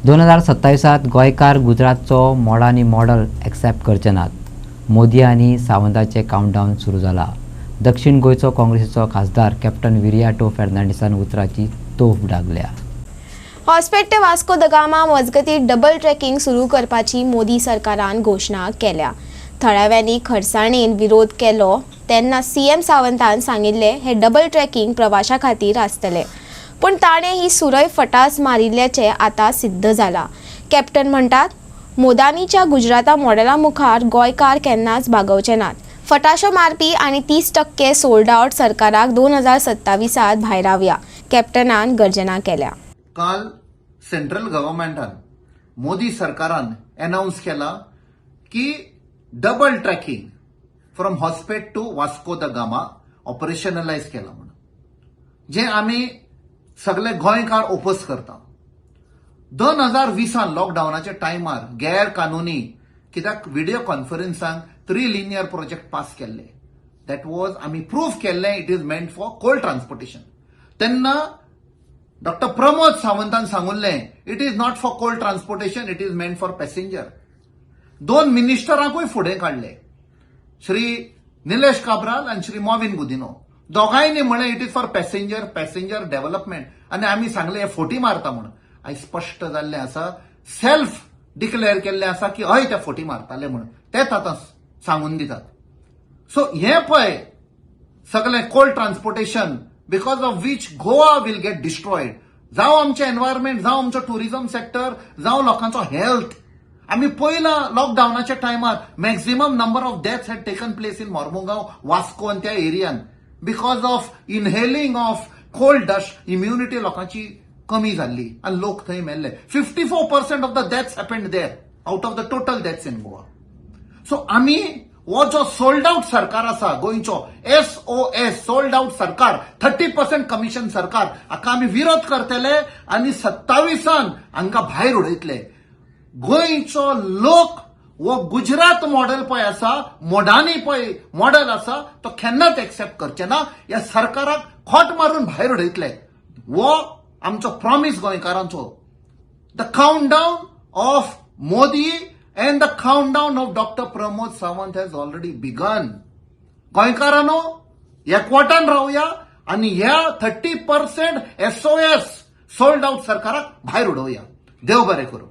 2027 गोंयकार गुजरातचो मोडानी model accept करचे नात। मोदी आनी सावंताचे काउंटडावन सुरू जाला। दक्षिण गोंयचो काँग्रेसीचो खासदार कॅप्टन विरियाटो फेर्नांडीसान उतराची तोफ डागल्या। हॉस्पेट ते वास्को द गामा मजगती डबल ट्रॅकिंग सुरू करपाची मोदी सरकारान घोषणा केल्या। थळाव्यांनी खडसाणेन विरोध केलो तेन्ना सीएम सावंतान सांगिल्ले हे डबल ट्रॅकिंग प्रवाशा खातीर आसतले, पण ताणें ही सुरय फटास मारिल्ल्याचे आता सिद्ध जाला। कॅप्टन म्हणटात, मोदानीच्या गुजराता मॉडेला मुखार गोंयकार केन्नाच भागवचे नात। फटाशो मारपी आनी 30% सोल्ड आउट सरकाराक 2027 भायरावया, कॅप्टनान गर्जना केल्या। काल सेंट्रल गव्हर्नमेंटान मोदी सरकारान अनाउन्स केला की double tracking from Hospet to Vasco da Gama operationalise केला म्हणून, जे आम्ही सगळे गोंयकार ओपोज करता। 2020 लॉकडाऊनाच्या टायमार गैर कानुनी कित्याक व्हिडिओ कॉन्फरन्सांक 3 लिनियर प्रोजेक्ट पास केल्ले, दॅट वॉज आम्ही प्रूफ केल्ले it is meant for coal transportation. तेन्ना डॉक्टर प्रमोद सावंतान सांगुल्ले it is not for coal transportation, it is meant for passenger. 2 मिनिस्टरांकूय फुडें काढले, श्री निलेश काब्राल आणि श्री मॉविन गुदिनो। दोघांनी म्हणे it is for passenger development, आणि आम्ही सांगले हे फोटी मारता म्हणून। आयज स्पष्ट जाल्ले आसा, सेल्फ डिक्लेअर केल्ले आसा की हय ते फोटी मारताले म्हणून, तेच आता सांगून दितात। सो हे पळय सगळे cold transportation because of which Goa will get destroyed, जावं आमचे एन्व्हायरमेंट, जावं आमचो टुरिझम सेक्टर, जावं लोकांचो हेल्थ। आम्ही पहिला लॉकडाऊनाच्या टायमार maximum number of deaths had taken place in Mormugao, Vasco आणि त्या एरियान because of inhaling of coal dust. Immunity लोकांची कमी जाल्ली आणि लोक थंय मेल्ले। 54% of the deaths happened there out of the total deaths in Goa. So आम्ही वो जो सोल्ड आउट सरकार आसा गोंयचो, SOS सोल्ड आउट सरकार, 30% कमिशन सरकार, हाका आम्ही विरोध करतले आणि 27 हांकां भायर उडयतले। गोंयचो लोक वो गुजरात मॉडेल पळय आसा, मोडानी पळय मॉडेल आसा, तो केन्नाच एक्सेप्ट करचे ना। या सरकाराक खोट मारून भायर उडयतले, वो आमचो प्रॉमिस गोंयकारांचो। The countdown of Modi and the countdown of Dr. Pramod Sawant has already begun. गोंयकारांनो, एकवटान रावया आणि ह्या 30% SOS सोल्ड आउट सरकाराक भायर उडोवया। देव बरें करूं।